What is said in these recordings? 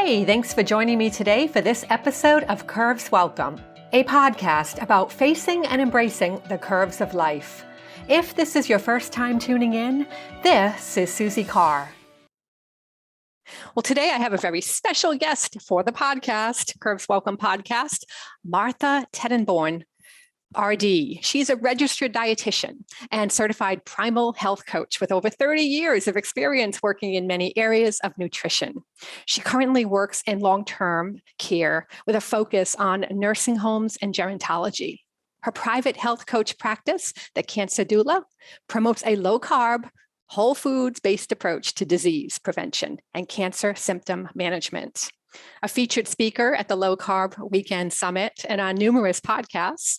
Hey, thanks for joining me today for this episode of Curves Welcome, a podcast about facing and embracing the curves of life. If this is your first time tuning in, this is Susie Carr. Well, today I have a very special guest for the podcast, Curves Welcome podcast, Martha Tettenborn, RD. She's a registered dietitian and certified primal health coach with over 30 years of experience working in many areas of nutrition. She currently works in long-term care with a focus on nursing homes and gerontology. Her private health coach practice, the Cancer Doula, promotes a low-carb, whole foods-based approach to disease prevention and cancer symptom management. A featured speaker at the Low Carb Weekend Summit and on numerous podcasts,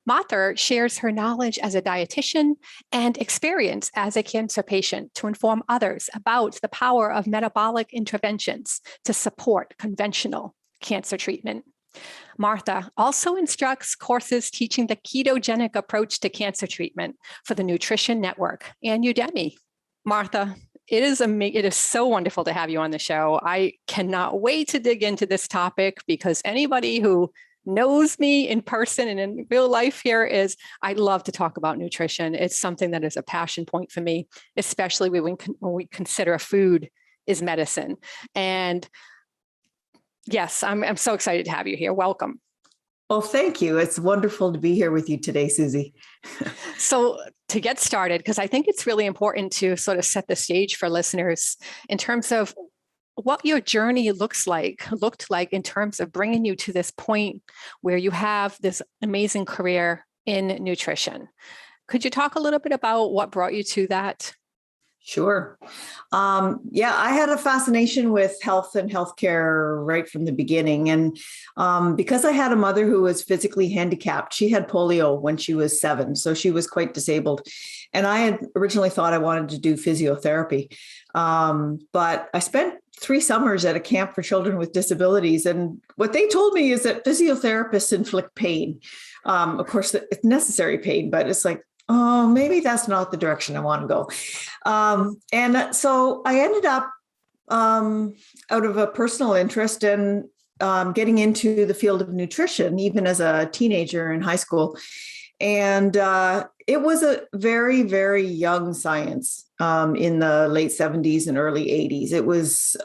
Martha shares her knowledge as a dietitian and experience as a cancer patient to inform others about the power of metabolic interventions to support conventional cancer treatment. Martha also instructs courses teaching the ketogenic approach to cancer treatment for the Nutrition Network and Udemy. Martha, it is so wonderful to have you on the show. I cannot wait to dig into this topic because anybody who knows me in person and in real life here I love to talk about nutrition. It's something that is a passion point for me, especially when we consider food is medicine. And yes, I'm so excited to have you here. Welcome. Well, thank you. It's wonderful to be here with you today, Susie. So to get started, because I think it's really important to sort of set the stage for listeners in terms of what your journey looked like in terms of bringing you to this point where you have this amazing career in nutrition. Could you talk a little bit about what brought you to that? Sure. I had a fascination with health and healthcare right from the beginning. And because I had a mother who was physically handicapped, she had polio when she was 7, so she was quite disabled. And I had originally thought I wanted to do physiotherapy. But I spent 3 summers at a camp for children with disabilities. And what they told me is that physiotherapists inflict pain. Of course, it's necessary pain, but it's like, oh, maybe that's not the direction I want to go. And so I ended up out of a personal interest in getting into the field of nutrition, even as a teenager in high school. And it was a very, very young science in the late 70s and early 80s. It was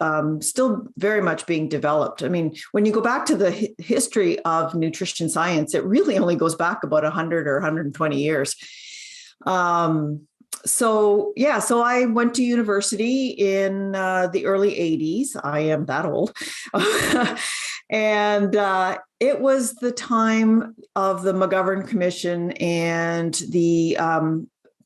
still very much being developed. I mean, when you go back to the history of nutrition science, it really only goes back about 100 or 120 years. So I went to university in the early 80s. I am that old. And it was the time of the McGovern Commission and the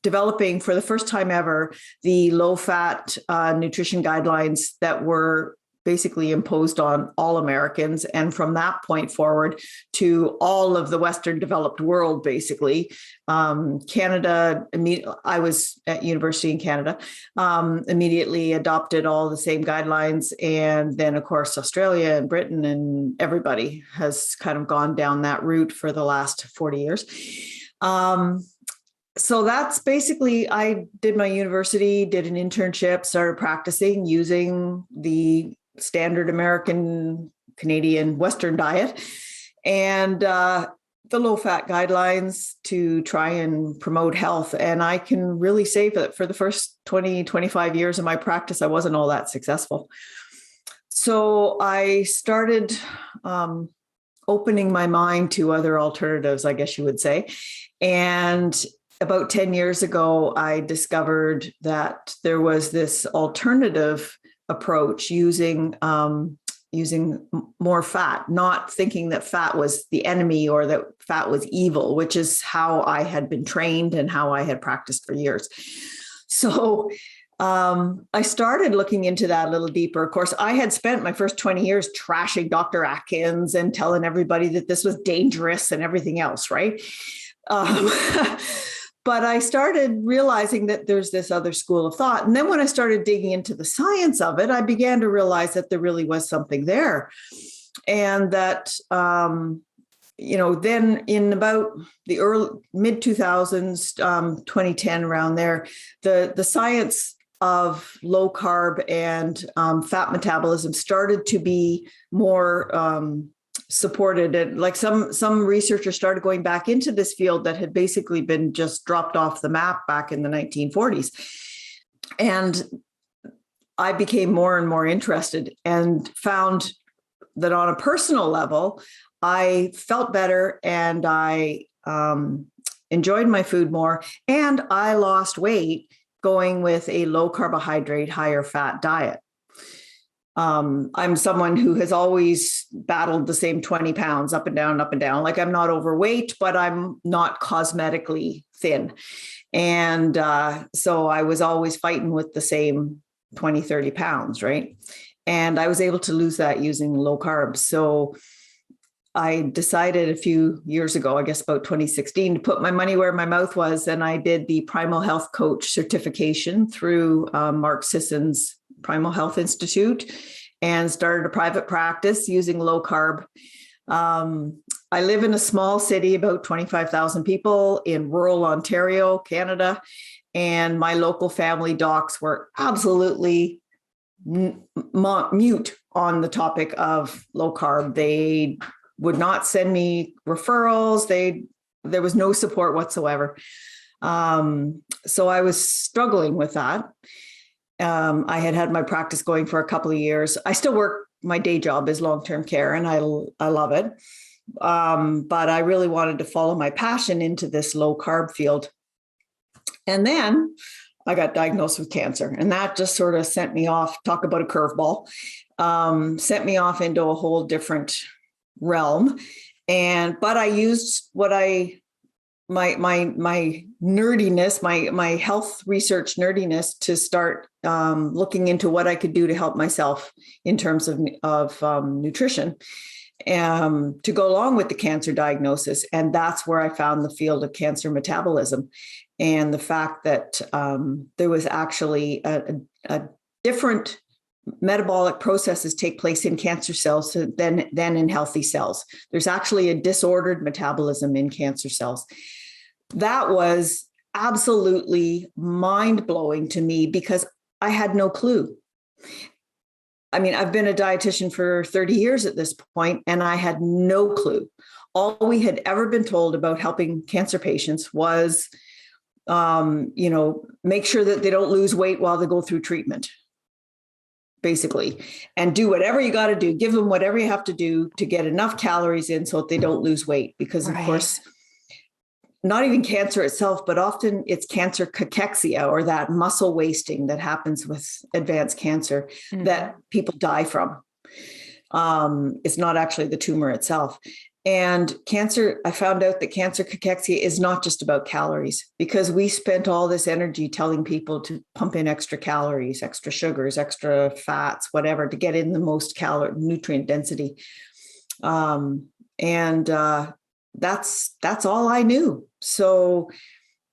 developing for the first time ever the low-fat nutrition guidelines that were basically imposed on all Americans. And from that point forward to all of the Western developed world, basically, Canada, I was at university in Canada, immediately adopted all the same guidelines. And then, of course, Australia and Britain and everybody has kind of gone down that route for the last 40 years. So that's basically, I did my university, did an internship, started practicing using the standard American, Canadian, Western diet and the low-fat guidelines to try and promote health. And I can really say that for the first 20, 25 years of my practice, I wasn't all that successful. So I started opening my mind to other alternatives, I guess you would say. And about 10 years ago, I discovered that there was this alternative approach using more fat, not thinking that fat was the enemy or that fat was evil, which is how I had been trained and how I had practiced for years. So I started looking into that a little deeper. Of course, I had spent my first 20 years trashing Dr. Atkins and telling everybody that this was dangerous and everything else, right? But I started realizing that there's this other school of thought. And then when I started digging into the science of it, I began to realize that there really was something there. And that, then in about the early mid 2000s, 2010, around there, the science of low carb and fat metabolism started to be more supported, and like some researchers started going back into this field that had basically been just dropped off the map back in the 1940s. And I became more and more interested and found that on a personal level, I felt better and I enjoyed my food more, and I lost weight going with a low carbohydrate, higher fat diet. I'm someone who has always battled the same 20 pounds up and down, up and down. Like I'm not overweight, but I'm not cosmetically thin. And so I was always fighting with the same 20, 30 pounds, right? And I was able to lose that using low carbs. So I decided a few years ago, I guess about 2016, to put my money where my mouth was. And I did the Primal Health Coach certification through Mark Sisson's Primal Health Institute and started a private practice using low carb. I live in a small city, about 25,000 people in rural Ontario, Canada. And my local family docs were absolutely mute on the topic of low carb. They would not send me referrals. There was no support whatsoever. So I was struggling with that. I had my practice going for a couple of years. I still work, my day job is long-term care, and I love it. But I really wanted to follow my passion into this low carb field. And then I got diagnosed with cancer, and that just sort of sent me off, talk about a curveball, sent me off into a whole different realm. But I used my nerdiness, my health research nerdiness to start looking into what I could do to help myself in terms of nutrition to go along with the cancer diagnosis. And that's where I found the field of cancer metabolism and the fact that there was actually a different metabolic processes take place in cancer cells than in healthy cells. There's actually a disordered metabolism in cancer cells. That was absolutely mind-blowing to me because I had no clue. I mean, I've been a dietitian for 30 years at this point, and I had no clue. All we had ever been told about helping cancer patients was, make sure that they don't lose weight while they go through treatment, basically, and do whatever you got to do, give them whatever you have to do to get enough calories in so that they don't lose weight. Because of course, not even cancer itself, but often it's cancer cachexia, or that muscle wasting that happens with advanced cancer that people die from. It's not actually the tumor itself. And cancer, I found out that cancer cachexia is not just about calories, because we spent all this energy telling people to pump in extra calories, extra sugars, extra fats, whatever, to get in the most nutrient density. That's all I knew. So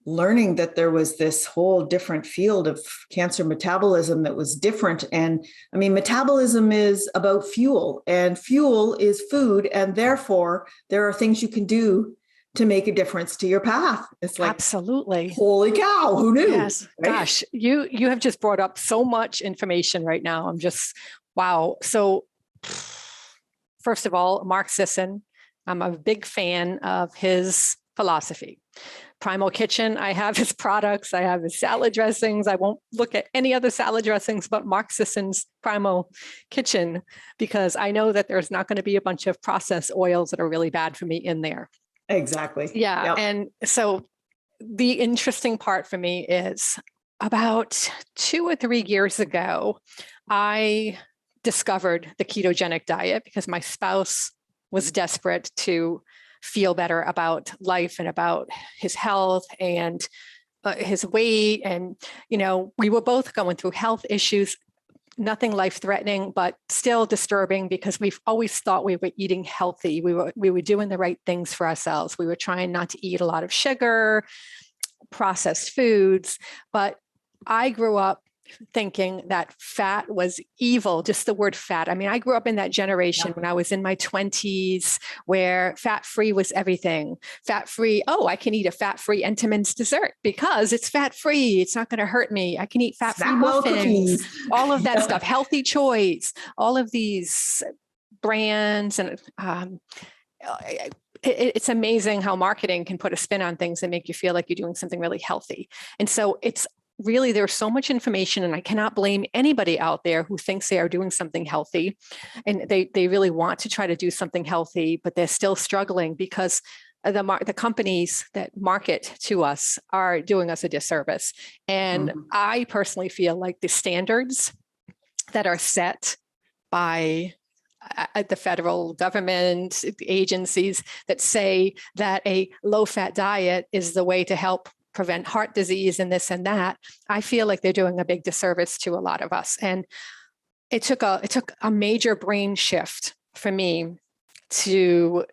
learning that there was this whole different field of cancer metabolism that was different. And I mean, metabolism is about fuel, and fuel is food. And therefore there are things you can do to make a difference to your path. It's like, absolutely. Holy cow, who knew? Yes. Right? Gosh, you have just brought up so much information right now. I'm just, wow. So first of all, Mark Sisson, I'm a big fan of his philosophy. Primal Kitchen, I have his products, I have his salad dressings. I won't look at any other salad dressings but Mark Sisson's Primal Kitchen, because I know that there's not going to be a bunch of processed oils that are really bad for me in there. Exactly. Yeah. Yep. And so the interesting part for me is about 2 or 3 years ago, I discovered the ketogenic diet because my spouse was desperate to feel better about life and about his health and his weight. And, we were both going through health issues, nothing life-threatening, but still disturbing because we've always thought we were eating healthy. We were doing the right things for ourselves. We were trying not to eat a lot of sugar, processed foods. But I grew up thinking that fat was evil, just the word fat. I mean, I grew up in that generation when I was in my 20s where fat-free was everything. Fat-free, oh, I can eat a fat-free Entenmann's dessert because it's fat-free. It's not going to hurt me. I can eat fat-free muffins, all of that stuff, healthy choice, all of these brands. And it's amazing how marketing can put a spin on things and make you feel like you're doing something really healthy. And so it's really, there's so much information, and I cannot blame anybody out there who thinks they are doing something healthy and they really want to try to do something healthy, but they're still struggling because the companies that market to us are doing us a disservice. And I personally feel like the standards that are set by the federal government agencies that say that a low-fat diet is the way to help prevent heart disease and this and that, I feel like they're doing a big disservice to a lot of us. And it took a major brain shift for me to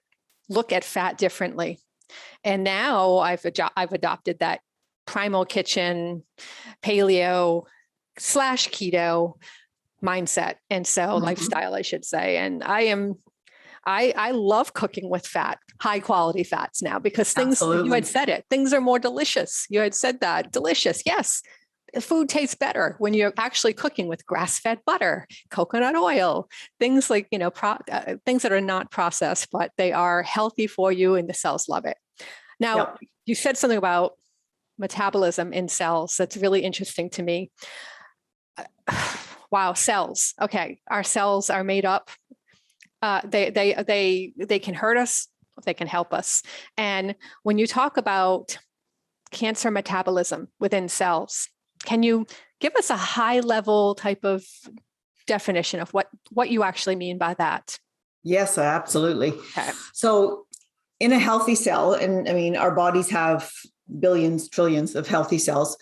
look at fat differently. And now I've adopted that Primal Kitchen, paleo / keto mindset. And so lifestyle, I should say. And I love cooking with fat, high quality fats now, because things, you had said it, things are more delicious. You had said that, delicious. Yes. Food tastes better when you're actually cooking with grass-fed butter, coconut oil, things like, things that are not processed, but they are healthy for you and the cells love it. Now, you said something about metabolism in cells that's really interesting to me. Wow, cells. Okay, our cells are made up. They can hurt us, they can help us. And when you talk about cancer metabolism within cells, can you give us a high level type of definition of what you actually mean by that? Yes, absolutely. Okay. So in a healthy cell, and I mean, our bodies have billions, trillions of healthy cells.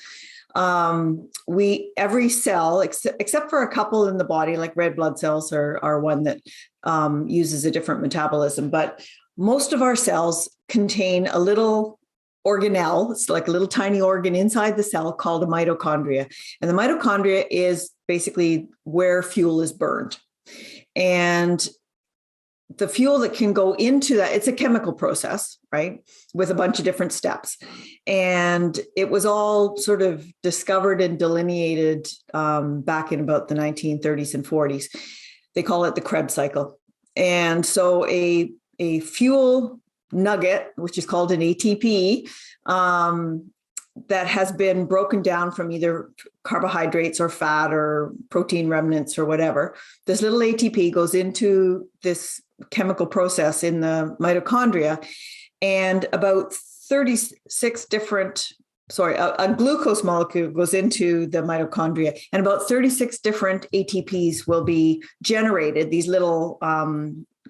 Every cell, except for a couple in the body, like red blood cells are one that uses a different metabolism, but most of our cells contain a little organelle. It's like a little tiny organ inside the cell called a mitochondria. And the mitochondria is basically where fuel is burned. And the fuel that can go into that, it's a chemical process, right? With a bunch of different steps. And it was all sort of discovered and delineated back in about the 1930s and 40s. They call it the Krebs cycle. And so a fuel nugget, which is called an ATP, that has been broken down from either carbohydrates or fat or protein remnants or whatever. This little ATP goes into this chemical process in the mitochondria, and about 36 different, a glucose molecule goes into the mitochondria, and about 36 different ATPs will be generated, these little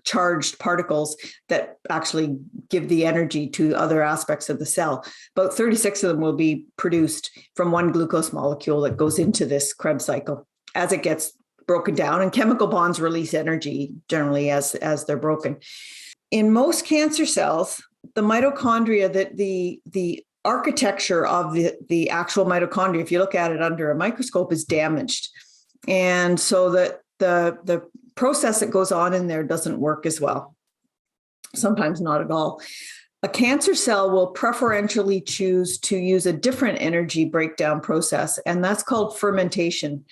charged particles that actually give the energy to other aspects of the cell. About 36 of them will be produced from one glucose molecule that goes into this Krebs cycle as it gets broken down, and chemical bonds release energy generally as they're broken. In most cancer cells, the mitochondria, that the architecture of the actual mitochondria, if you look at it under a microscope, is damaged. And so that the process that goes on in there doesn't work as well. Sometimes not at all. A cancer cell will preferentially choose to use a different energy breakdown process, and that's called fermentation.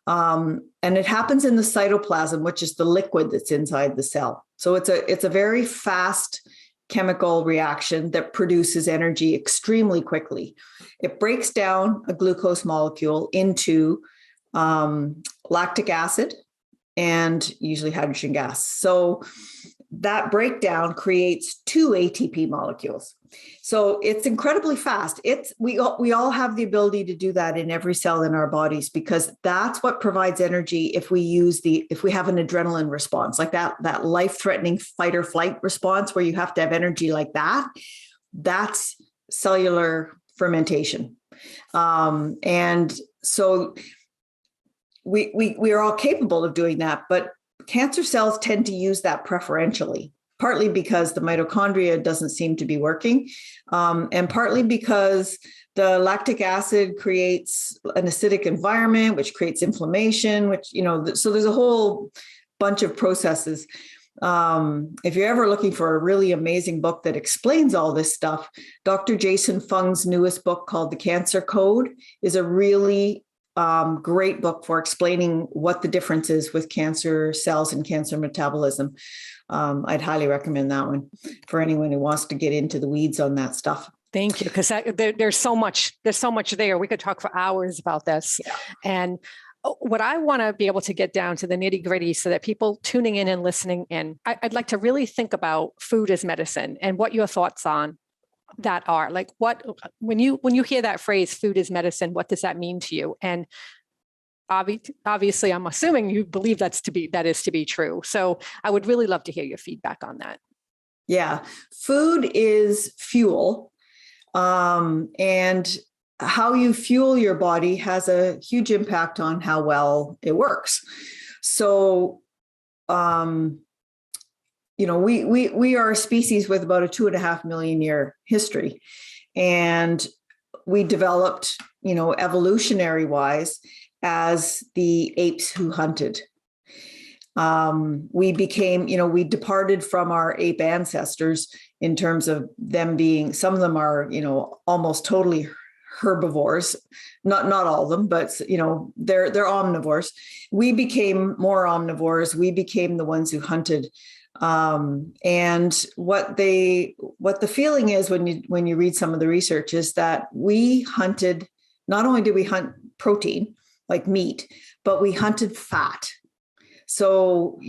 And it happens in the cytoplasm, which is the liquid that's inside the cell. So it's a very fast chemical reaction that produces energy extremely quickly. It breaks down a glucose molecule into lactic acid and usually hydrogen gas. So that breakdown creates two ATP molecules. So it's incredibly fast. We all have the ability to do that in every cell in our bodies, because that's what provides energy if we have an adrenaline response, like that life-threatening fight or flight response where you have to have energy like that. That's cellular fermentation. And so we are all capable of doing that, but cancer cells tend to use that preferentially. partly because the mitochondria doesn't seem to be working, and partly because the lactic acid creates an acidic environment, which creates inflammation, which, so there's a whole bunch of processes. If you're ever looking for a really amazing book that explains all this stuff, Dr. Jason Fung's newest book called The Cancer Code is a really great book for explaining what the difference is with cancer cells and cancer metabolism. I'd highly recommend that one for anyone who wants to get into the weeds on that stuff. Thank you, because there's so much there. We could talk for hours about this. Yeah. And what I want to be able to get down to the nitty gritty so that people tuning in and listening in, I'd like to really think about food as medicine and what your thoughts on that are. Like, when you hear that phrase, food is medicine, what does that mean to you? And obviously, I'm assuming you believe that is to be true. So I would really love to hear your feedback on that. Yeah, food is fuel. And how you fuel your body has a huge impact on how well it works. So, we are a species with about a 2.5 million year history, and we developed, evolutionary wise as the apes who hunted. We became, we departed from our ape ancestors in terms of them being, some of them are, almost totally herbivores, not all of them, but they're omnivores. We became more omnivores. We became the ones who hunted. And what the feeling is when you read some of the research is that we hunted, not only did we hunt protein like meat, but we hunted fat. So,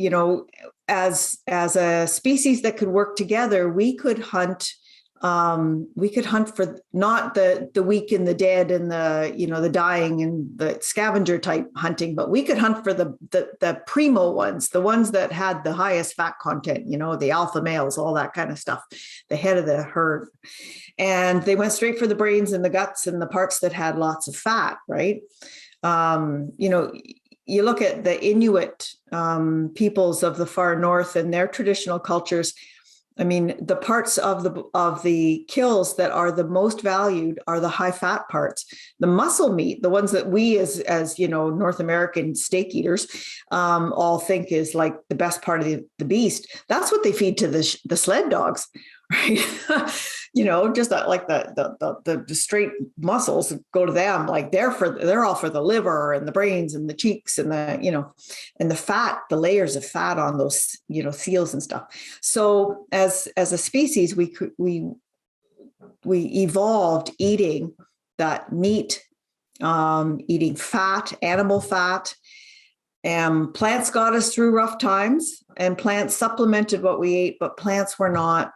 as a species that could work together, we could hunt for not the weak and the dead and the dying and the scavenger type hunting, but we could hunt for the primo ones, the ones that had the highest fat content, the alpha males, all that kind of stuff, the head of the herd. And they went straight for the brains and the guts and the parts that had lots of fat, right? You look at the Inuit peoples of the far north and their traditional cultures. I mean, the parts of the kills that are the most valued are the high fat parts. The muscle meat, the ones that we as North American steak eaters all think is like the best part of the beast. That's what they feed to the sled dogs, right? Just like the straight muscles go to them. Like they're all for the liver and the brains and the cheeks and and the fat, the layers of fat on those seals and stuff. So as a species, we evolved eating that meat, eating fat, animal fat. And plants got us through rough times, and plants supplemented what we ate, but plants were not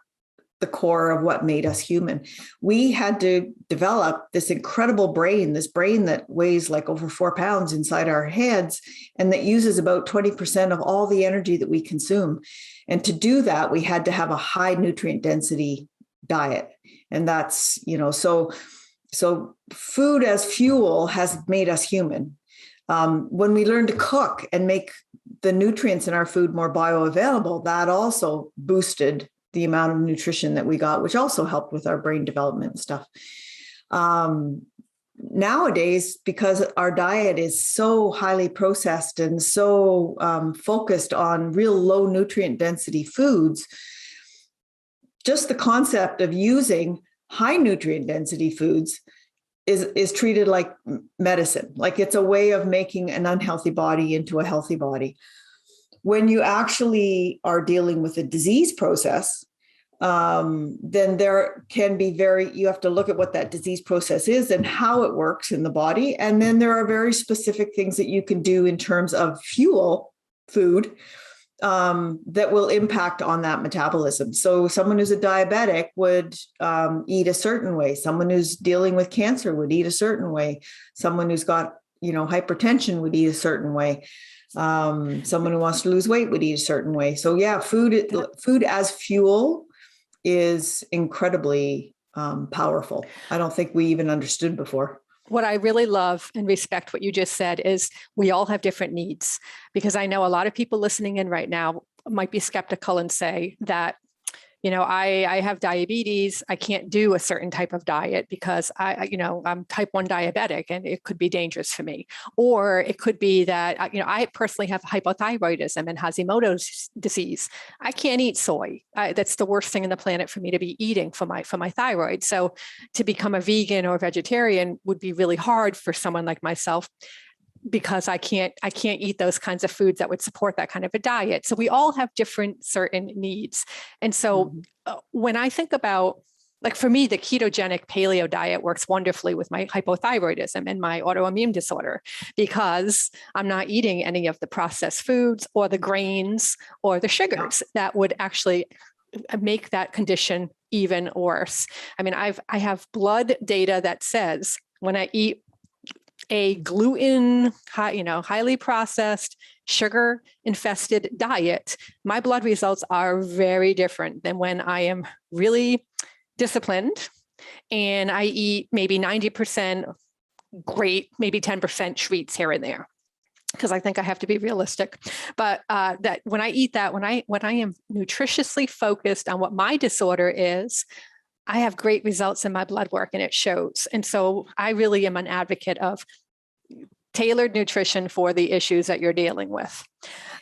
the core of what made us human. We had to develop this incredible brain, this brain that weighs like over 4 pounds inside our heads, and that uses about 20% of all the energy that we consume. And to do that, we had to have a high nutrient density diet. And that's, so food as fuel has made us human. When we learn to cook and make the nutrients in our food more bioavailable, that also boosted the amount of nutrition that we got, which also helped with our brain development and stuff. Nowadays, because our diet is so highly processed and so focused on real low nutrient density foods, just the concept of using high nutrient density foods is treated like medicine, like it's a way of making an unhealthy body into a healthy body. When you actually are dealing with a disease process, then there can be you have to look at what that disease process is and how it works in the body. And then there are very specific things that you can do in terms of food, that will impact on that metabolism. So someone who's a diabetic would eat a certain way. Someone who's dealing with cancer would eat a certain way. Someone who's got, hypertension would eat a certain way. Someone who wants to lose weight would eat a certain way. So yeah, food as fuel is incredibly powerful. I don't think we even understood before. What I really love and respect what you just said is we all have different needs, because I know a lot of people listening in right now might be skeptical and say that I have diabetes. I can't do a certain type of diet because I'm type 1 diabetic and it could be dangerous for me. Or it could be that, I personally have hypothyroidism and Hashimoto's disease. I can't eat soy. That's the worst thing on the planet for me to be eating for my thyroid. So to become a vegan or vegetarian would be really hard for someone like myself, because I can't eat those kinds of foods that would support that kind of a diet. So we all have different certain needs. And so when I think about, like for me, the ketogenic paleo diet works wonderfully with my hypothyroidism and my autoimmune disorder, because I'm not eating any of the processed foods or the grains or the sugars that would actually make that condition even worse. I mean, I have blood data that says when I eat a gluten, highly processed, sugar infested diet, my blood results are very different than when I am really disciplined and I eat maybe 90% great, maybe 10% treats here and there, because I think I have to be realistic. But that when I eat that, when I am nutritiously focused on what my disorder is, I have great results in my blood work and it shows. And so I really am an advocate of tailored nutrition for the issues that you're dealing with.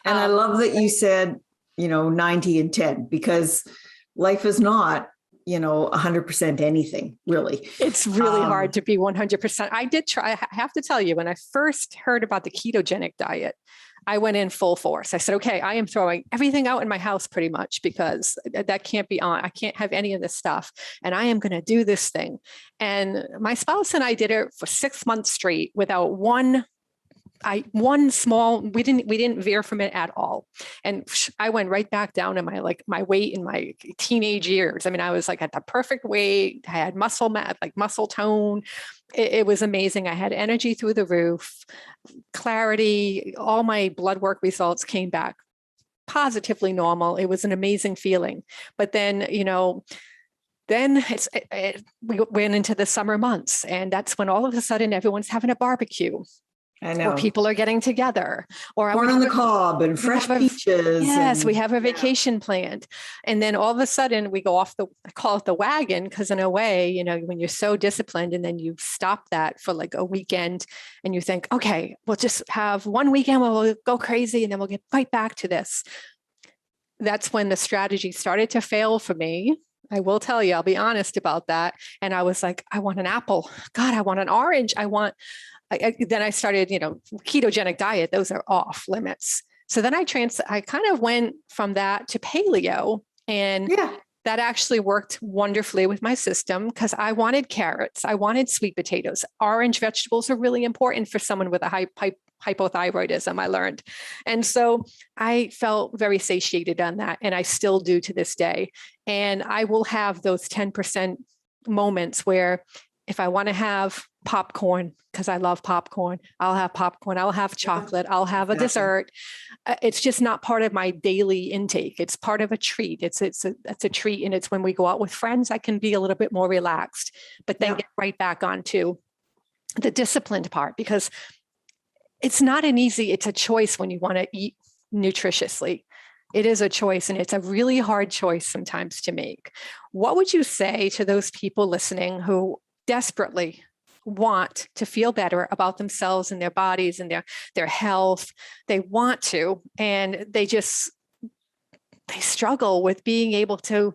And I love that you said, 90 and 10, because life is not, 100% anything, really. It's really hard to be 100%. I did try, I have to tell you, when I first heard about the ketogenic diet, I went in full force. I said, okay, I am throwing everything out in my house pretty much, because that can't be on. I can't have any of this stuff. And I am going to do this thing. And my spouse and I did it for 6 months straight without one small, we didn't veer from it at all. And I went right back down to my weight in my teenage years. I mean, I was like at the perfect weight. I had muscle tone. It was amazing. I had energy through the roof, clarity. All my blood work results came back positively normal. It was an amazing feeling. But then, we went into the summer months, and that's when all of a sudden everyone's having a barbecue. I know. Or people are getting together, or corn on the cob and fresh peaches. Yes, we have a vacation planned. And then all of a sudden we go off I call it the wagon, because in a way, when you're so disciplined and then you stop that for like a weekend and you think, okay, we'll just have one weekend where we'll go crazy and then we'll get right back to this. That's when the strategy started to fail for me. I will tell you, I'll be honest about that. And I was like, I want an apple. God, I want an orange. Then I started, ketogenic diet, those are off limits. So then I kind of went from that to paleo, and that actually worked wonderfully with my system, because I wanted carrots, I wanted sweet potatoes. Orange vegetables are really important for someone with a hypothyroidism, I learned. And so I felt very satiated on that, and I still do to this day. And I will have those 10% moments where if I want to have popcorn, because I love popcorn, I'll have popcorn, I'll have chocolate, I'll have a dessert. It's just not part of my daily intake. It's part of a treat. It's a treat. And it's when we go out with friends, I can be a little bit more relaxed, but then get right back onto the disciplined part, because it's not it's a choice when you want to eat nutritiously. It is a choice, and it's a really hard choice sometimes to make. What would you say to those people listening who desperately want to feel better about themselves and their bodies and their health? They want to, and they struggle with being able to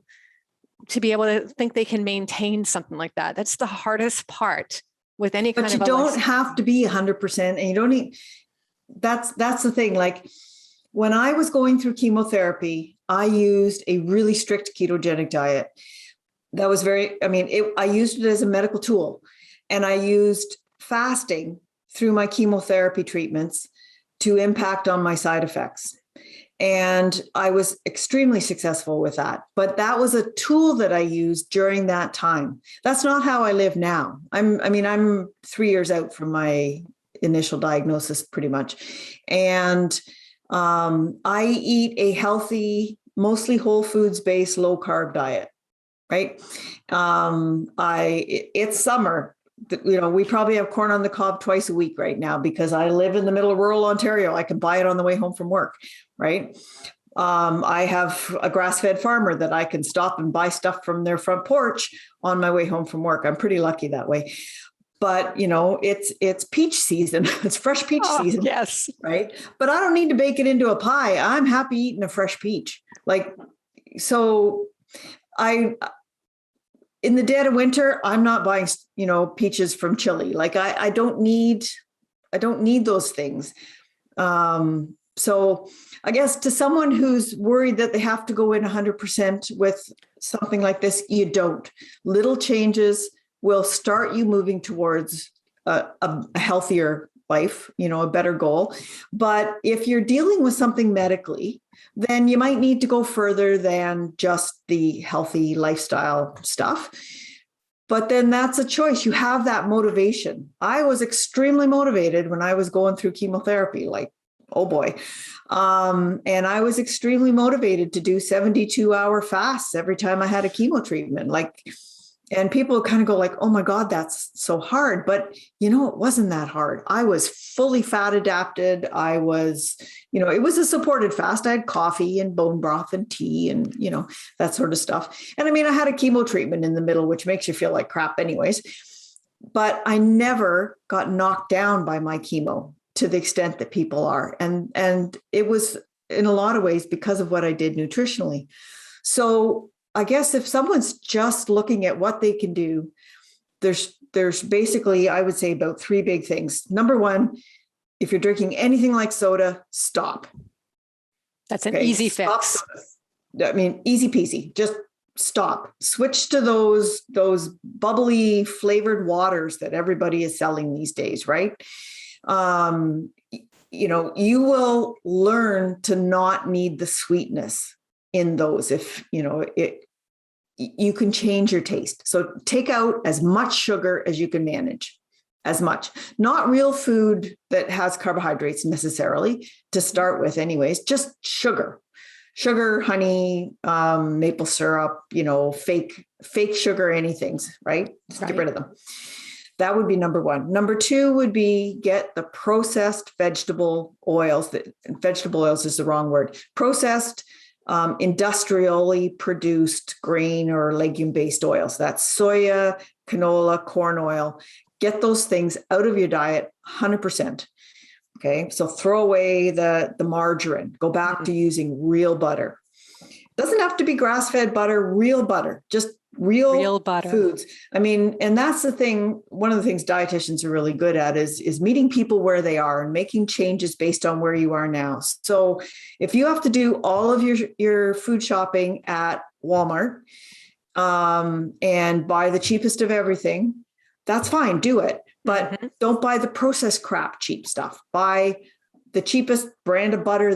be able to think they can maintain something like that. That's the hardest part with any kind of. But you don't have to be 100%, and you don't need. That's the thing. Like when I was going through chemotherapy, I used a really strict ketogenic diet. That was I used it as a medical tool, and I used fasting through my chemotherapy treatments to impact on my side effects. And I was extremely successful with that. But that was a tool that I used during that time. That's not how I live now. I'm 3 years out from my initial diagnosis pretty much. And I eat a healthy, mostly whole foods based, low carb diet. Right. It's summer. We probably have corn on the cob twice a week right now, because I live in the middle of rural Ontario. I can buy it on the way home from work. Right. I have a grass-fed farmer that I can stop and buy stuff from their front porch on my way home from work. I'm pretty lucky that way. But it's peach season. It's fresh peach season. Yes. Right. But I don't need to bake it into a pie. I'm happy eating a fresh peach. So in the dead of winter, I'm not buying, peaches from Chile. I don't need those things. So I guess to someone who's worried that they have to go in 100% with something like this, you don't. Little changes will start you moving towards a healthier life, a better goal. But if you're dealing with something medically, then you might need to go further than just the healthy lifestyle stuff. But then that's a choice. You have that motivation. I was extremely motivated when I was going through chemotherapy, oh boy. And I was extremely motivated to do 72-hour fasts every time I had a chemo treatment. And people kind of go oh my God, that's so hard. But, it wasn't that hard. I was fully fat adapted. I was, it was a supported fast. I had coffee and bone broth and tea and, that sort of stuff. And I had a chemo treatment in the middle, which makes you feel like crap anyways. But I never got knocked down by my chemo to the extent that people are. And it was in a lot of ways because of what I did nutritionally. So I guess if someone's just looking at what they can do, there's basically, I would say, about three big things. Number one, if you're drinking anything like soda, stop. That's an easy fix. Easy peasy. Just stop. Switch to those bubbly flavored waters that everybody is selling these days, right? You will learn to not need the sweetness in those if you can change your taste. So take out as much sugar as you can manage, as much. Not real food that has carbohydrates necessarily to start with anyways, just sugar, honey, maple syrup, fake sugar, anything, right? Just get rid of them. That would be number one. Number two would be get the processed vegetable oils. Vegetable oils is the wrong word. Processed industrially produced grain or legume-based oils. That's soya, canola, corn oil. Get those things out of your diet 100%. Okay, so throw away the margarine. Go back to using real butter. Doesn't have to be grass-fed butter, real butter, just real butter foods. And that's the thing. One of the things dietitians are really good at is meeting people where they are and making changes based on where you are now. So if you have to do all of your food shopping at Walmart and buy the cheapest of everything, that's fine. Do it. But don't buy the processed crap, cheap stuff. Buy the cheapest brand of butter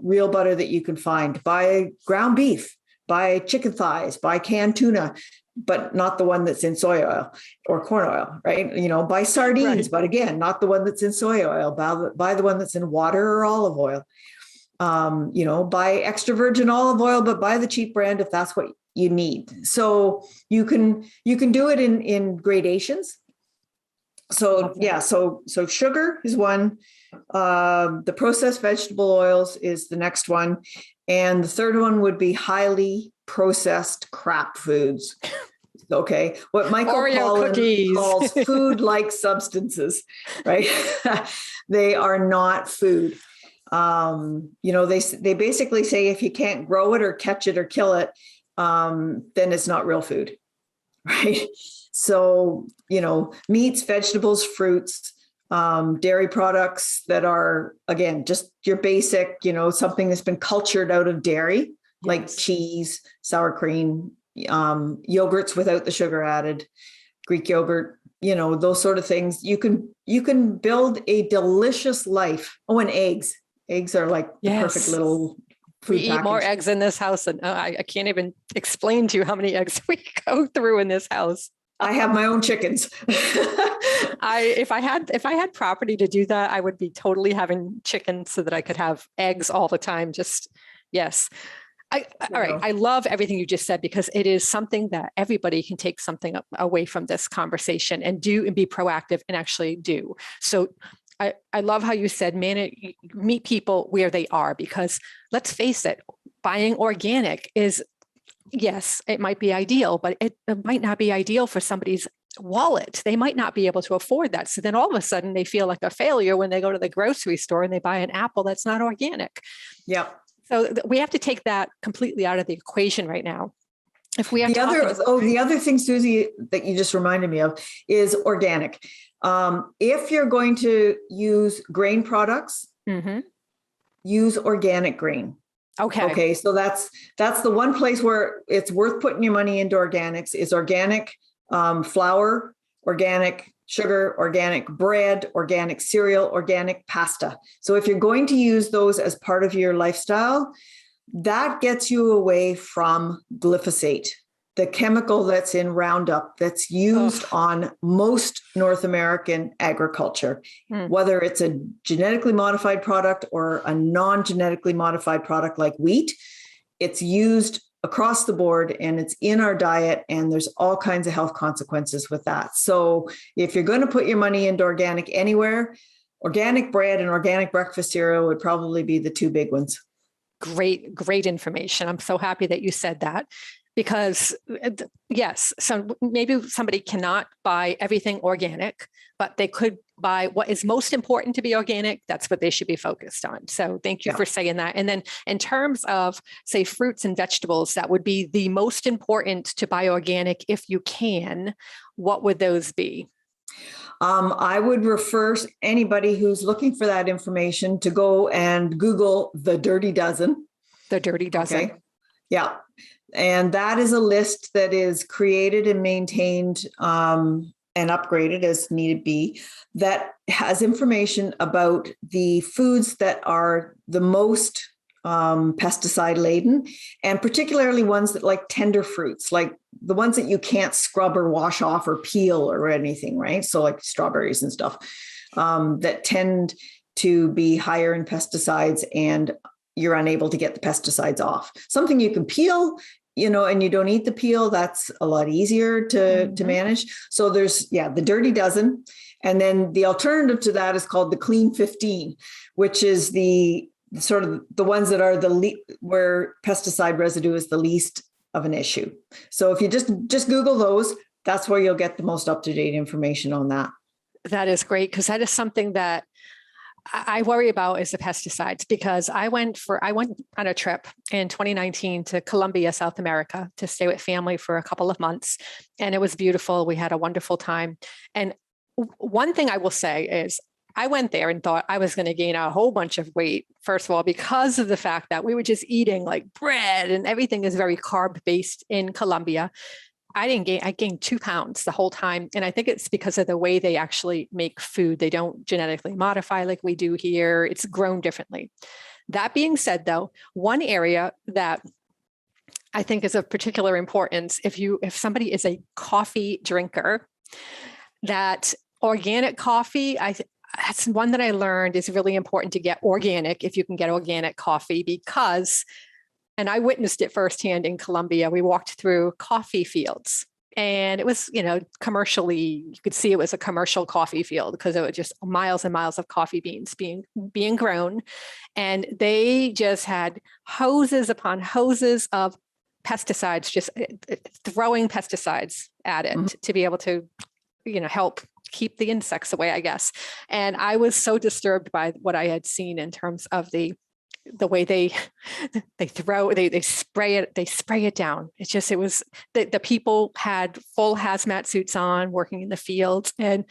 real butter that you can find. Buy ground beef. Buy chicken thighs, buy canned tuna, but not the one that's in soy oil or corn oil, right? Buy sardines, but again, not the one that's in soy oil. Buy the one that's in water or olive oil. Buy extra virgin olive oil, but buy the cheap brand if that's what you need. So you can do it in gradations. So yeah, so sugar is one. The processed vegetable oils is the next one. And the third one would be highly processed crap foods. Okay. What Michael Pollan calls food-like substances, right? They are not food. They basically say if you can't grow it or catch it or kill it, then it's not real food, right? So, meats, vegetables, fruits, dairy products that are, again, just your basic, something that's been cultured out of dairy, like cheese, sour cream, yogurts without the sugar added, Greek yogurt, those sort of things. You can build a delicious life. Oh, and eggs. Eggs are like the perfect little food We eat more eggs in this house, and I can't even explain to you how many eggs we go through in this house. I have my own chickens. If I had property to do that, I would be totally having chickens so that I could have eggs all the time. Yes. All right. I love everything you just said because it is something that everybody can take something away from this conversation and do and be proactive and actually do. So I love how you said, meet people where they are, because let's face it, buying organic is, yes, it might be ideal, but it might not be ideal for somebody's wallet. They might not be able to afford that. So then all of a sudden they feel like a failure when they go to the grocery store and they buy an apple that's not organic. Yeah. So we have to take that completely out of the equation right now. If we have the other thing, Susie, that you just reminded me of is organic. If you're going to use grain products, use organic grain. Okay. So that's the one place where it's worth putting your money into organics is organic flour, organic sugar, organic bread, organic cereal, organic pasta. So if you're going to use those as part of your lifestyle, that gets you away from glyphosate, the chemical that's in Roundup that's used on most North American agriculture, whether it's a genetically modified product or a non-genetically modified product like wheat. It's used across the board and it's in our diet, and there's all kinds of health consequences with that. So if you're going to put your money into organic anywhere, organic bread and organic breakfast cereal would probably be the two big ones. Great information. I'm so happy that you said that, because yes, so maybe somebody cannot buy everything organic, but they could buy what is most important to be organic. That's what they should be focused on. So thank you for saying that. And then in terms of, say, fruits and vegetables, that would be the most important to buy organic if you can. What would those be? I would refer anybody who's looking for that information to go and Google the Dirty Dozen. The Dirty Dozen. Okay. Yeah. And that is a list that is created and maintained and upgraded as needed be, that has information about the foods that are the most pesticide laden, and particularly ones that like tender fruits, like the ones that you can't scrub or wash off or peel or anything, right? So like strawberries and stuff that tend to be higher in pesticides, and you're unable to get the pesticides off. Something you can peel, and you don't eat the peel, that's a lot easier to manage. So there's, the Dirty Dozen. And then the alternative to that is called the Clean 15, which is the sort of the ones that are where pesticide residue is the least of an issue. So if you just Google those, that's where you'll get the most up-to-date information on that. That is great, because that is something that I worry about, is the pesticides, because I went on a trip in 2019 to Colombia, South America, to stay with family for a couple of months. And it was beautiful. We had a wonderful time. And one thing I will say is I went there and thought I was going to gain a whole bunch of weight, first of all, because of the fact that we were just eating like bread and everything is very carb based in Colombia. I gained 2 pounds the whole time. And I think it's because of the way they actually make food. They don't genetically modify like we do here. It's grown differently. That being said, though, one area that I think is of particular importance, if somebody is a coffee drinker, that organic coffee, that's one that I learned is really important to get organic if you can get organic coffee, because, and I witnessed it firsthand in Colombia, we walked through coffee fields and it was, commercially, you could see it was a commercial coffee field because it was just miles and miles of coffee beans being grown. And they just had hoses upon hoses of pesticides, just throwing pesticides at it to be able to, help keep the insects away, I guess. And I was so disturbed by what I had seen in terms of the way they spray it down. It was the people had full hazmat suits on working in the fields, and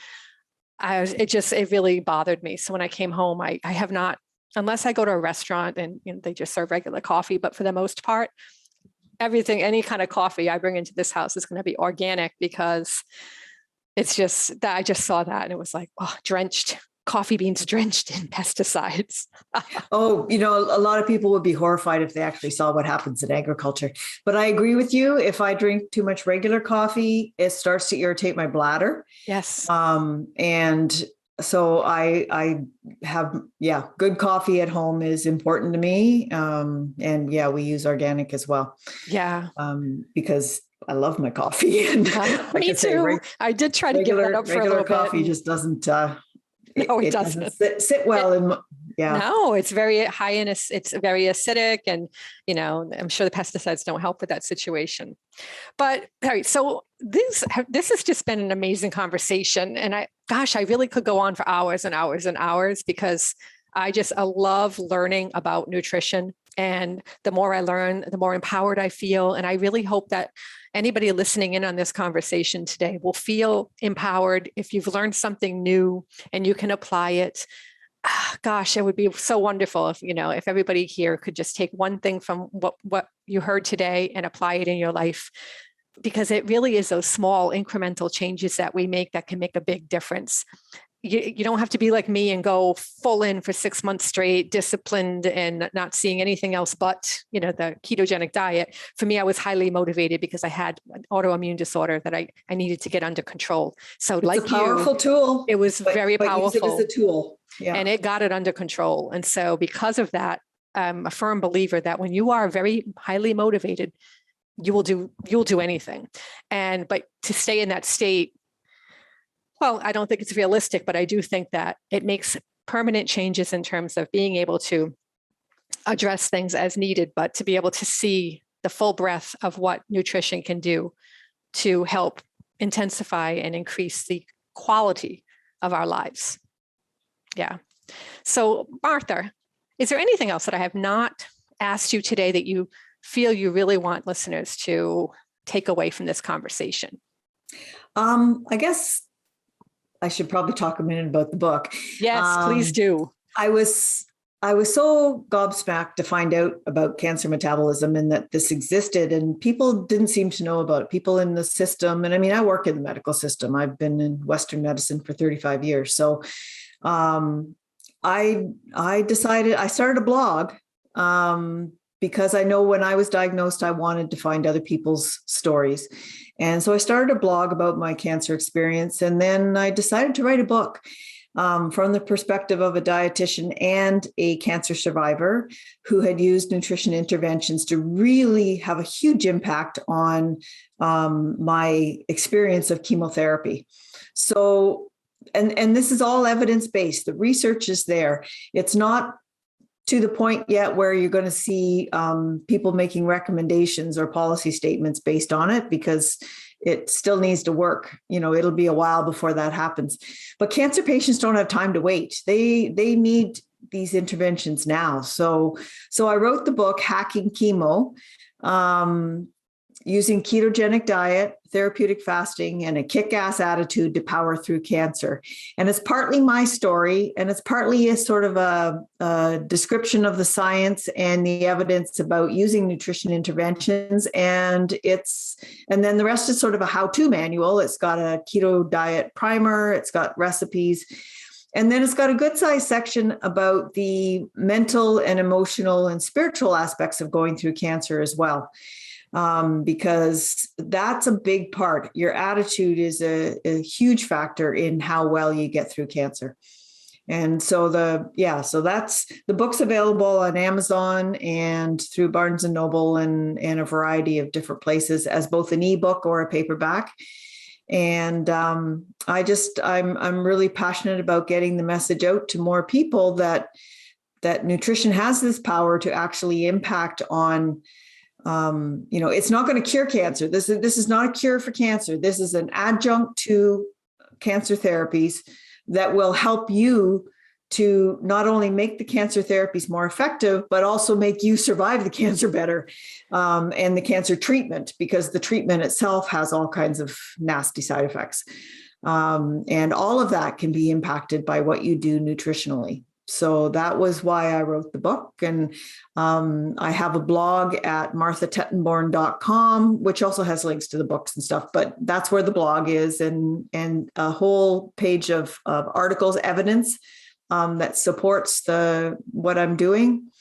it really bothered me. So when I came home, I have not, unless I go to a restaurant and they just serve regular coffee, but for the most part, any kind of coffee I bring into this house is going to be organic, because it's just that I just saw that and it was like, coffee beans drenched in pesticides. A lot of people would be horrified if they actually saw what happens in agriculture. But I agree with you. If I drink too much regular coffee, it starts to irritate my bladder. Yes. And so I have, good coffee at home is important to me. And we use organic as well. Yeah. Because I love my coffee. And me too. I did try to give that up for a little bit. Regular coffee just doesn't, No, it doesn't doesn't. sit well yeah. No, it's very high in, it's very acidic, and, I'm sure the pesticides don't help with that situation. But all right, so this has just been an amazing conversation. And I really could go on for hours and hours and hours, because I love learning about nutrition. And the more I learn, the more empowered I feel. And I really hope that anybody listening in on this conversation today will feel empowered. If you've learned something new and you can apply it, it would be so wonderful if everybody here could just take one thing from what you heard today and apply it in your life, because it really is those small incremental changes that we make that can make a big difference. You don't have to be like me and go full in for 6 months straight, disciplined and not seeing anything else but, the ketogenic diet. For me, I was highly motivated because I had an autoimmune disorder that I needed to get under control. So it's a powerful tool. It was very powerful. Use it as a tool. Yeah. And it got it under control. And so because of that, I'm a firm believer that when you are very highly motivated, you'll do anything. But to stay in that state, well, I don't think it's realistic, but I do think that it makes permanent changes in terms of being able to address things as needed, but to be able to see the full breadth of what nutrition can do to help intensify and increase the quality of our lives. Yeah. So, Martha, is there anything else that I have not asked you today that you feel you really want listeners to take away from this conversation? I guess I should probably talk a minute about the book. Yes, please do. I was so gobsmacked to find out about cancer metabolism and that this existed, and people didn't seem to know about it. People in the system, and I mean, I work in the medical system. I've been in Western medicine for 35 years. So I decided, I started a blog because I know when I was diagnosed, I wanted to find other people's stories. And so I started a blog about my cancer experience. And then I decided to write a book from the perspective of a dietitian and a cancer survivor who had used nutrition interventions to really have a huge impact on my experience of chemotherapy. So, and this is all evidence-based. The research is there. It's not to the point yet where you're going to see people making recommendations or policy statements based on it, because it still needs to work. It'll be a while before that happens. But cancer patients don't have time to wait. They need these interventions now. So I wrote the book, Hacking Chemo, using ketogenic diet, therapeutic fasting, and a kick-ass attitude to power through cancer. And it's partly my story, and it's partly a sort of a description of the science and the evidence about using nutrition interventions. And then the rest is sort of a how-to manual. It's got a keto diet primer. It's got recipes. And then it's got a good size section about the mental and emotional and spiritual aspects of going through cancer as well. Because that's a big part. Your attitude is a huge factor in how well you get through cancer. And so that's the book's available on Amazon and through Barnes and Noble and a variety of different places as both an ebook or a paperback. And I'm really passionate about getting the message out to more people that nutrition has this power to actually impact on. It's not going to cure cancer. This is not a cure for cancer. This is an adjunct to cancer therapies that will help you to not only make the cancer therapies more effective, but also make you survive the cancer better, and the cancer treatment, because the treatment itself has all kinds of nasty side effects. And all of that can be impacted by what you do nutritionally. So that was why I wrote the book. And I have a blog at marthatettenborn.com, which also has links to the books and stuff, but that's where the blog is, and a whole page of articles, evidence that supports what I'm doing,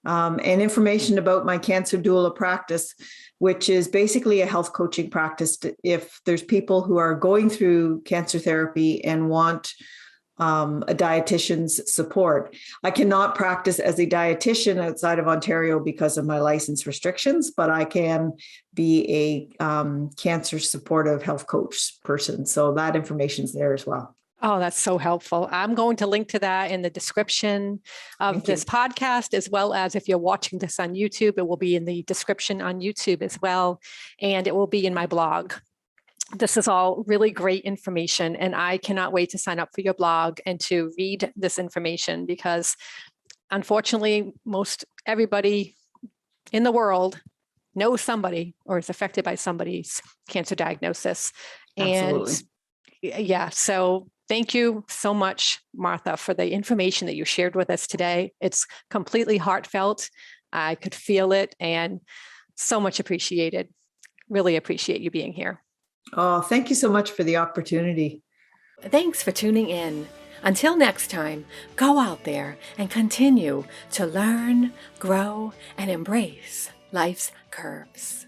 and information about my cancer doula practice, which is basically a health coaching practice. If there's people who are going through cancer therapy and want a dietitian's support. I cannot practice as a dietitian outside of Ontario because of my license restrictions, but I can be a cancer supportive health coach person. So that information's there as well. Oh, that's so helpful. I'm going to link to that in the description of Thank this you. podcast, as well as if you're watching this on YouTube, it will be in the description on YouTube as well. And it will be in my blog. This is all really great information, and I cannot wait to sign up for your blog and to read this information because unfortunately, most everybody in the world knows somebody or is affected by somebody's cancer diagnosis. And Absolutely. yeah, so thank you so much, Martha, for the information that you shared with us today. It's completely heartfelt. I could feel it and so much appreciated. Really appreciate you being here. Oh, thank you so much for the opportunity. Thanks for tuning in. Until next time, go out there and continue to learn, grow, and embrace life's curves.